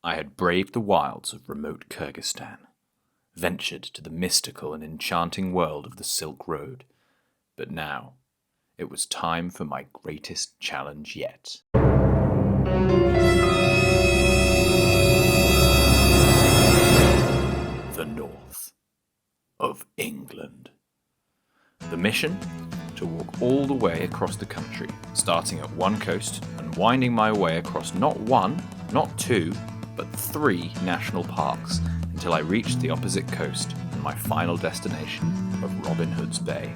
I had braved the wilds of remote Kyrgyzstan, ventured to the mystical and enchanting world of the Silk Road, but now it was time for my greatest challenge yet. The north of England. The mission? To walk all the way across the country, starting at one coast and winding my way across not one, not two, but 3 national parks until I reached the opposite coast and my final destination of Robin Hood's Bay.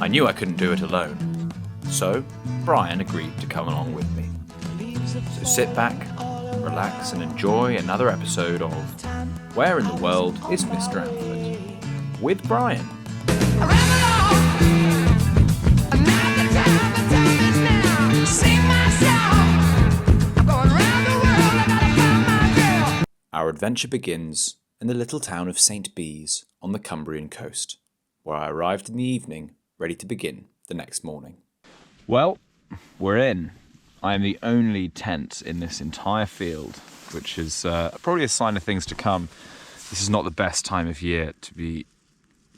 I knew I couldn't do it alone, so Brian agreed to come along with me. So sit back, relax and enjoy another episode of Where in the World is Mr. Amphlett? With Brian. Our adventure begins in the little town of St. Bees on the Cumbrian coast, where I arrived in the evening, ready to begin the next morning. Well, we're in. I am the only tent in this entire field, which is probably a sign of things to come. This is not the best time of year to be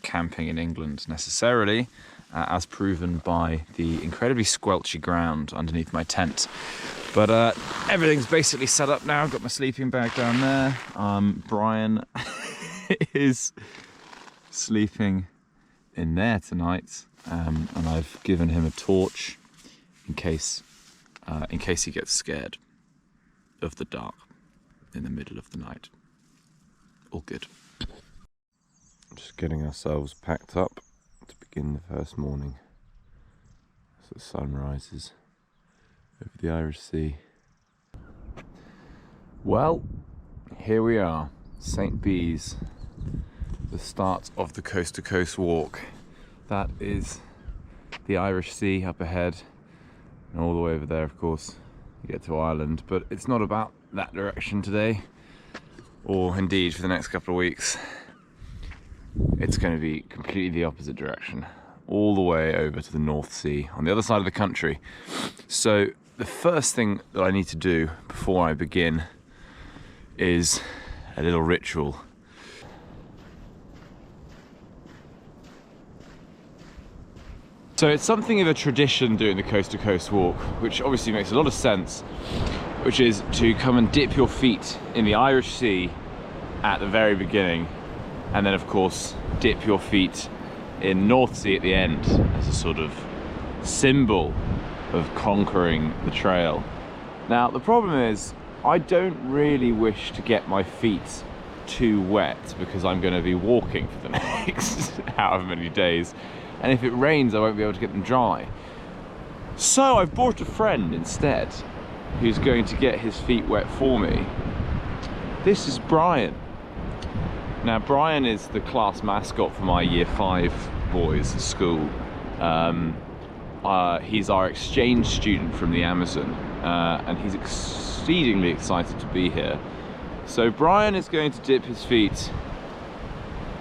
camping in England necessarily, as proven by the incredibly squelchy ground underneath my tent. But everything's basically set up now. I've got my sleeping bag down there. Brian is sleeping in there tonight, and I've given him a torch in case he gets scared of the dark in the middle of the night. All good. Just getting ourselves packed up to begin the first morning as the sun rises over the Irish Sea. Well, here we are, St. Bees, the start of the coast-to-coast walk. That is the Irish Sea up ahead, and all the way over there, of course, you get to Ireland. But it's not about that direction today, or indeed for the next couple of weeks. It's going to be completely the opposite direction, all the way over to the North Sea, on the other side of the country. So the first thing that I need to do before I begin is a little ritual. So it's something of a tradition doing the coast-to-coast walk, which obviously makes a lot of sense, which is to come and dip your feet in the Irish Sea at the very beginning, and then of course dip your feet in North Sea at the end as a sort of symbol of conquering the trail. Now the problem is, I don't really wish to get my feet too wet because I'm going to be walking for the next however many days, and if it rains I won't be able to get them dry. So I've brought a friend instead who's going to get his feet wet for me. This is Brian. Now Brian is the class mascot for my Year 5 boys at school. He's our exchange student from the Amazon, and he's exceedingly excited to be here. So Brian is going to dip his feet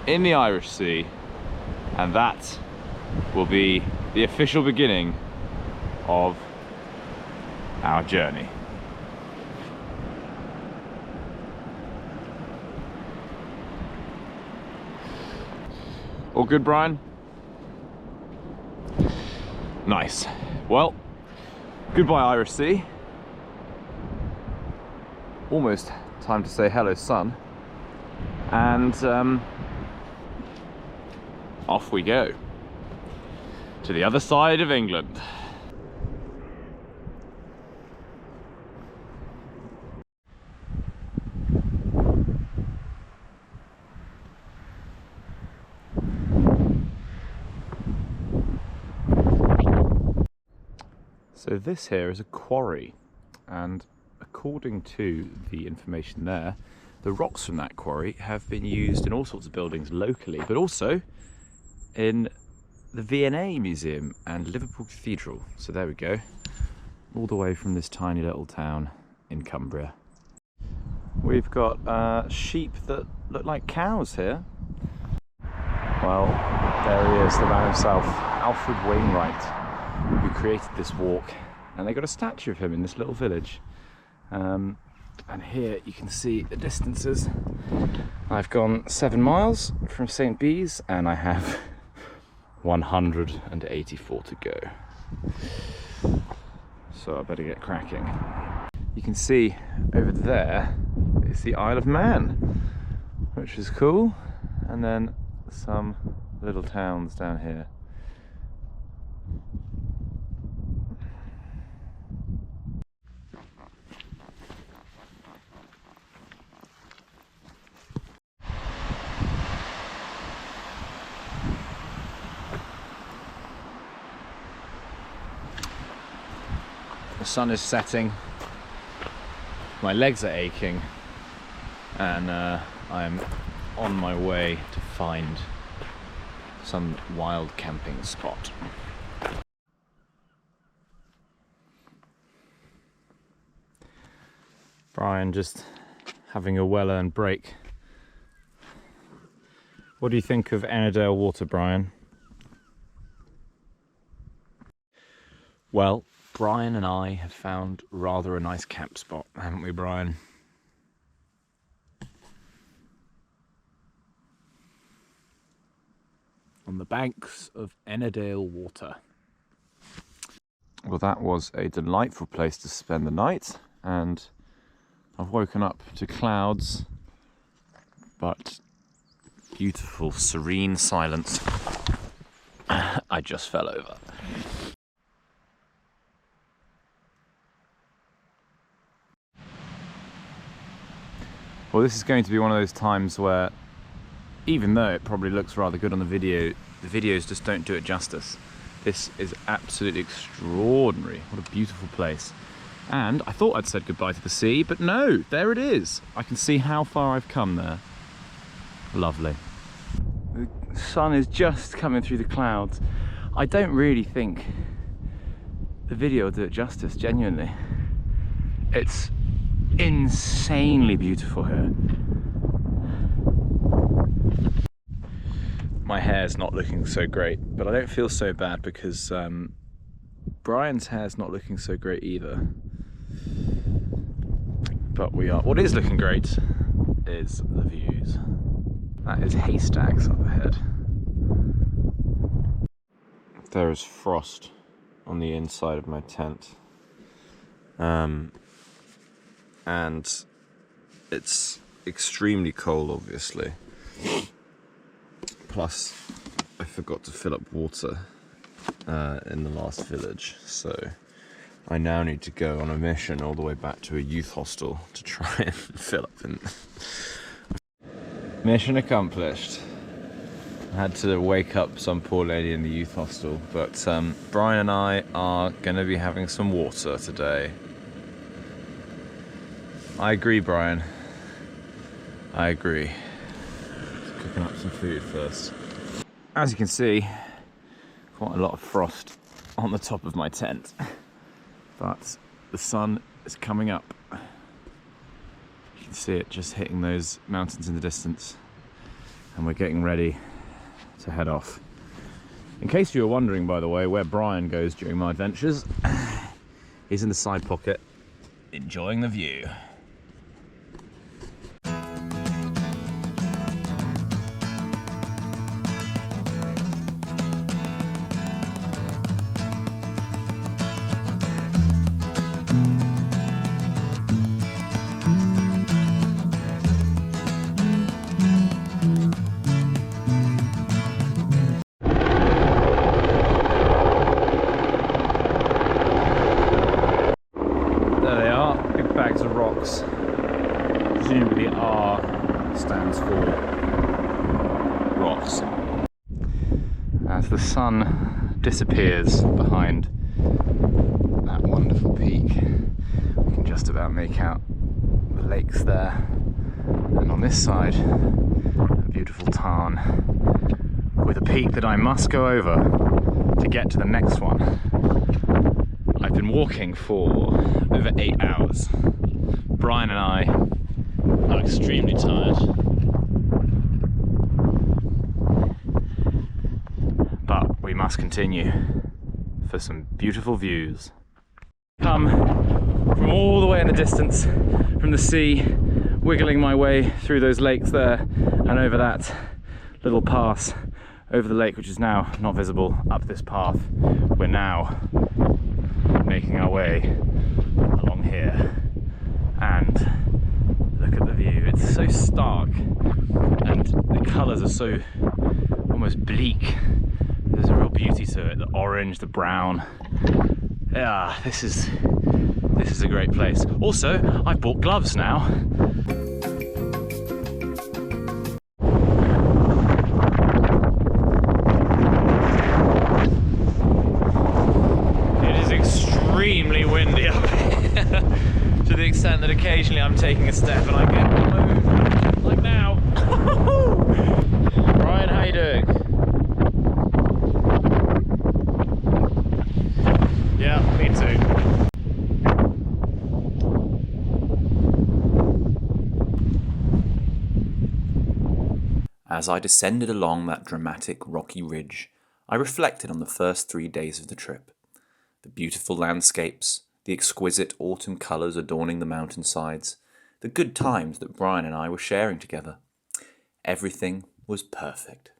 in the Irish Sea, and that will be the official beginning of our journey. All good, Brian? Nice. Well, goodbye Irish Sea. Almost time to say hello, sun. And off we go to the other side of England. So this here is a quarry, and according to the information there, the rocks from that quarry have been used in all sorts of buildings locally, but also in the V&A Museum and Liverpool Cathedral. So there we go, all the way from this tiny little town in Cumbria. We've got sheep that look like cows here. Well, there he is, the man himself, Alfred Wainwright, who created this walk, and they got a statue of him in this little village. And here you can see the distances. I've gone 7 miles from St. Bees and I have 184 to go. So I better get cracking. You can see over there is the Isle of Man, which is cool. And then some little towns down here. The sun is setting, my legs are aching, and I'm on my way to find some wild camping spot. Brian just having a well-earned break. What do you think of Ennerdale water, Brian? Well, Brian and I have found rather a nice camp spot, haven't we, Brian? On the banks of Ennerdale water. Well, that was a delightful place to spend the night, and I've woken up to clouds, but beautiful, serene silence. I just fell over. Well, this is going to be one of those times where, even though it probably looks rather good on the videos just don't do it justice. This is absolutely extraordinary. What a beautiful place. And I thought I'd said goodbye to the sea, but no, there it is. I can see how far I've come there. Lovely. The sun is just coming through the clouds. I don't really think the video will do it justice, genuinely. It's insanely beautiful here. My hair's not looking so great, but I don't feel so bad because Brian's hair's not looking so great either. But what is looking great is the views. That is haystacks up ahead. There is frost on the inside of my tent. And it's extremely cold, obviously. Plus, I forgot to fill up water in the last village, so I now need to go on a mission all the way back to a youth hostel to try and fill up. Mission accomplished. I had to wake up some poor lady in the youth hostel, but Brian and I are going to be having some water today. I agree, Brian. I agree. Just cooking up some food first. As you can see, quite a lot of frost on the top of my tent, but the sun is coming up. You can see it just hitting those mountains in the distance, and we're getting ready to head off. In case you were wondering, by the way, where Brian goes during my adventures, he's in the side pocket, enjoying the view. Presumably R stands for rocks. As the sun disappears behind that wonderful peak, we can just about make out the lakes there, and on this side a beautiful tarn with a peak that I must go over to get to the next one. I've been walking for over 8 hours. Brian and I are extremely tired, but we must continue for some beautiful views. Come from all the way in the distance from the sea, wiggling my way through those lakes there and over that little pass over the lake, which is now not visible, up this path. We're now making our way along here, and look at the view. It's so stark and the colours are so almost bleak. There's a real beauty to it, the orange, the brown. Yeah, this is a great place. Also, I've bought gloves now. It is extremely windy up here, to the extent that occasionally I'm taking a step and I get blown, like now. Ryan, how you doing? Yeah, me too. As I descended along that dramatic rocky ridge, I reflected on the first 3 days of the trip. The beautiful landscapes, the exquisite autumn colours adorning the mountainsides, the good times that Brian and I were sharing together. Everything was perfect.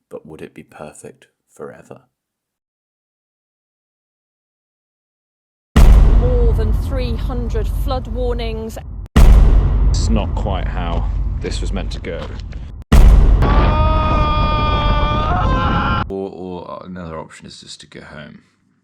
But would it be perfect forever? More than 300 flood warnings. This is not quite how this was meant to go. Or another option is just to go home.